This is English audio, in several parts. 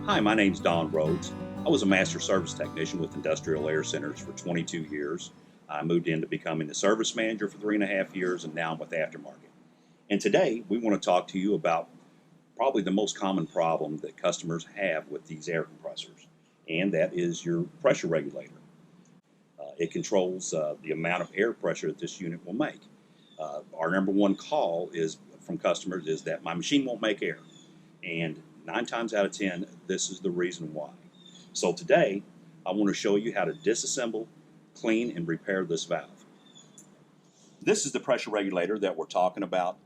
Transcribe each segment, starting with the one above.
Hi, my name's Don Rhodes. I was a master service technician with Industrial Air Centers for 22 years. I moved into becoming the service manager for 3.5 years, and now I'm with Aftermarket. And today we want to talk to you about probably the most common problem that customers have with these air compressors, and that is your pressure regulator. It controls the amount of air pressure that this unit will make. Our number one call is from customers is that my machine won't make air. And 9 times out of 10, this is the reason why. So today, I want to show you how to disassemble, clean, and repair this valve. This is the pressure regulator that we're talking about.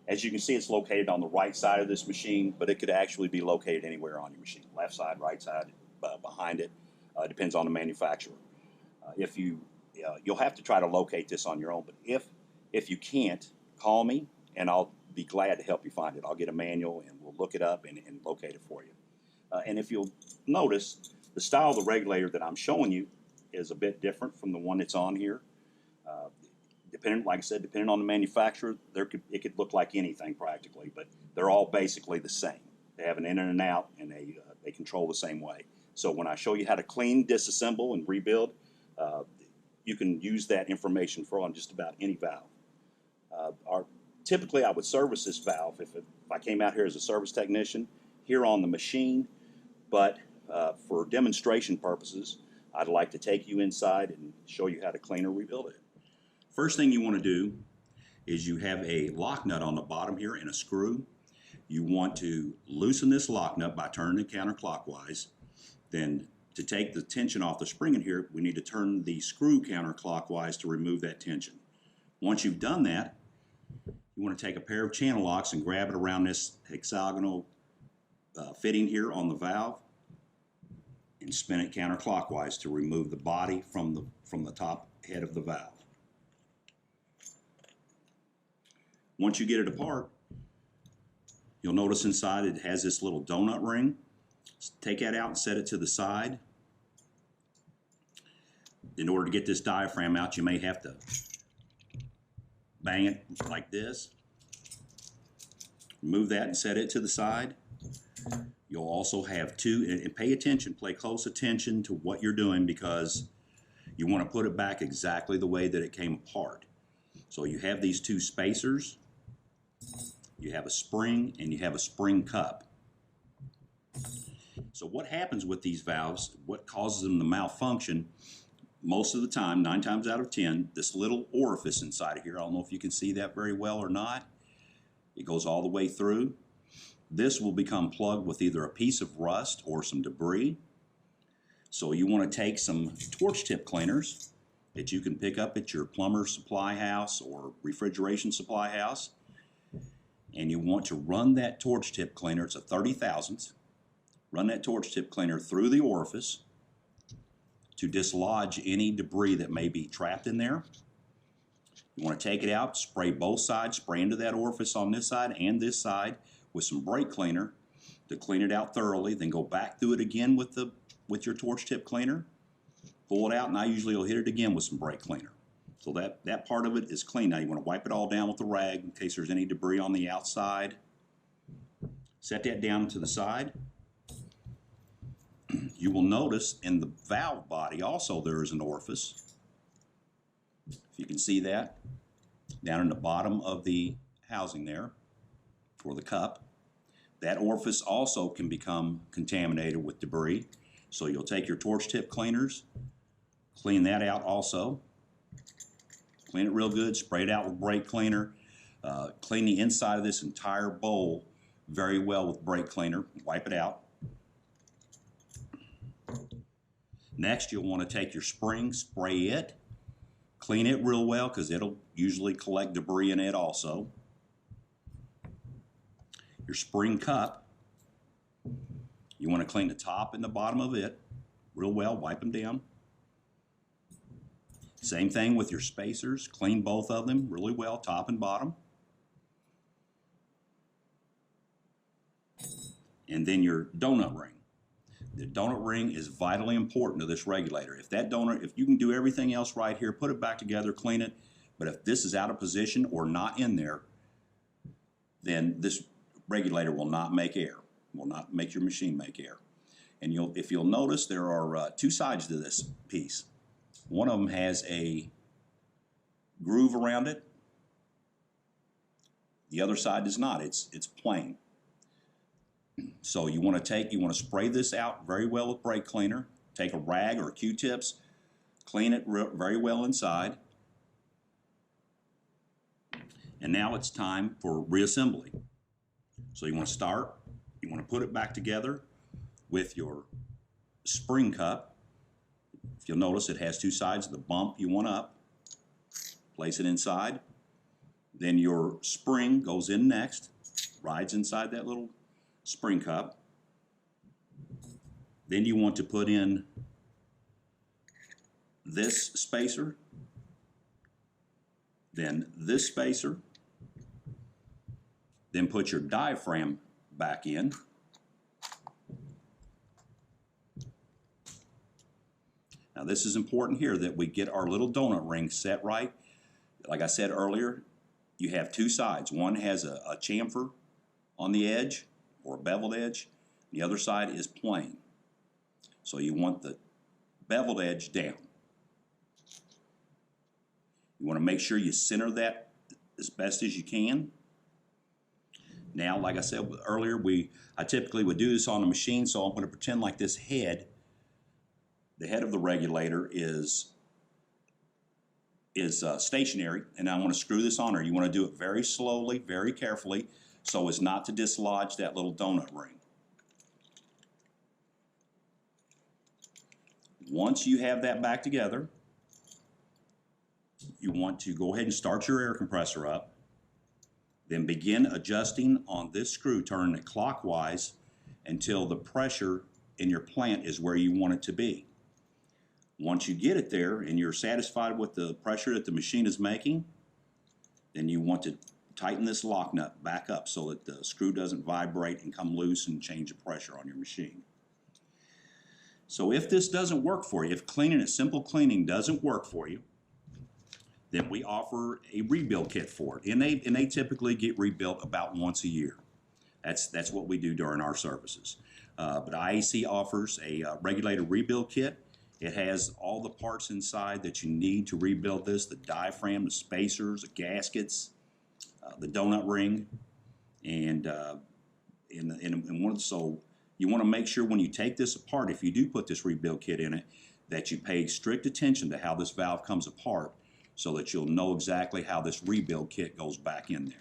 As you can see, it's located on the right side of this machine, but it could actually be located anywhere on your machine. Left side, right side, behind it. Depends on the manufacturer. You'll have to try to locate this on your own, but if you can't, call me and I'll be glad to help you find it. I'll get a manual and we'll look it up and locate it for you. And if you'll notice, the style of the regulator that I'm showing you is a bit different from the one that's on here. Like I said, depending on the manufacturer, it could look like anything practically, but they're all basically the same. They have an in and an out, and they control the same way. So when I show you how to clean, disassemble, and rebuild, you can use that information for on just about any valve. Typically, I would service this valve if I came out here as a service technician here on the machine, but for demonstration purposes, I'd like to take you inside and show you how to clean or rebuild it. First thing you want to do is you have a lock nut on the bottom here and a screw. You want to loosen this lock nut by turning it counterclockwise. Then to take the tension off the spring in here, we need to turn the screw counterclockwise to remove that tension. Once you've done that, you want to take a pair of channel locks and grab it around this hexagonal fitting here on the valve and spin it counterclockwise to remove the body from the top head of the valve. Once you get it apart, you'll notice inside it has this little donut ring. Take that out and set it to the side. In order to get this diaphragm out, you may have to bang it like this. Remove that and set it to the side. You'll also have and pay attention, pay close attention to what you're doing because you want to put it back exactly the way that it came apart. So you have these two spacers, you have a spring, and you have a spring cup. So what happens with these valves, what causes them to malfunction, most of the time, 9 times out of 10, this little orifice inside of here, I don't know if you can see that very well or not, it goes all the way through. This will become plugged with either a piece of rust or some debris. So you want to take some torch tip cleaners that you can pick up at your plumber supply house or refrigeration supply house, and you want to run that torch tip cleaner, it's a 30 thousandths, run that torch tip cleaner through the orifice to dislodge any debris that may be trapped in there. You want to take it out, spray both sides, spray into that orifice on this side and this side with some brake cleaner to clean it out thoroughly, then go back through it again with your torch tip cleaner, pull it out, and I usually will hit it again with some brake cleaner. So that part of it is clean. Now you want to wipe it all down with a rag in case there's any debris on the outside. Set that down to the side. You will notice in the valve body also there is an orifice. If you can see that, down in the bottom of the housing there for the cup. That orifice also can become contaminated with debris. So you'll take your torch tip cleaners, clean that out also. Clean it real good, spray it out with brake cleaner. Clean the inside of this entire bowl very well with brake cleaner. Wipe it out. Next, you'll want to take your spring, spray it, clean it real well because it'll usually collect debris in it also. Your spring cup, you want to clean the top and the bottom of it real well, wipe them down. Same thing with your spacers, clean both of them really well, top and bottom. And then your donut ring. The donut ring is vitally important to this regulator. If you can do everything else right here, put it back together, clean it, but if this is out of position or not in there, then this regulator will not make air, will not make your machine make air. And if you'll notice, there are two sides to this piece. One of them has a groove around it. The other side does not. It's plain. So you want to spray this out very well with brake cleaner. Take a rag or Q-tips, clean it very well inside. And now it's time for reassembly. So you want to start, you want to put it back together with your spring cup. If you'll notice, it has two sides. The bump you want up, place it inside. Then your spring goes in next, rides inside that little spring cup. Then you want to put in this spacer, then this spacer, then put your diaphragm back in. Now this is important here that we get our little donut ring set right. Like I said earlier, you have two sides. One has a chamfer on the edge or a beveled edge. The other side is plain. So you want the beveled edge down. You want to make sure you center that as best as you can. Now, like I said earlier, I typically would do this on a machine, so I'm going to pretend like this head, the head of the regulator is stationary, and I want to screw this on there. You want to do it very slowly, very carefully, so as not to dislodge that little donut ring. Once you have that back together, you want to go ahead and start your air compressor up, then begin adjusting on this screw, turning it clockwise until the pressure in your plant is where you want it to be. Once you get it there and you're satisfied with the pressure that the machine is making, then you want to tighten this lock nut back up so that the screw doesn't vibrate and come loose and change the pressure on your machine. So if this doesn't work for you, if cleaning it, simple cleaning doesn't work for you, then we offer a rebuild kit for it. And they typically get rebuilt about once a year. That's what we do during our services. But IAC offers a regulator rebuild kit. It has all the parts inside that you need to rebuild this: the diaphragm, the spacers, the gaskets, the donut ring, so you want to make sure when you take this apart, if you do put this rebuild kit in it, that you pay strict attention to how this valve comes apart so that you'll know exactly how this rebuild kit goes back in there.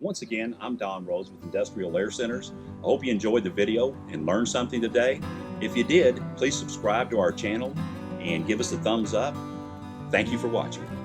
Once again, I'm Don Rose with Industrial Air Centers. I hope you enjoyed the video and learned something today. If you did, please subscribe to our channel and give us a thumbs up. Thank you for watching.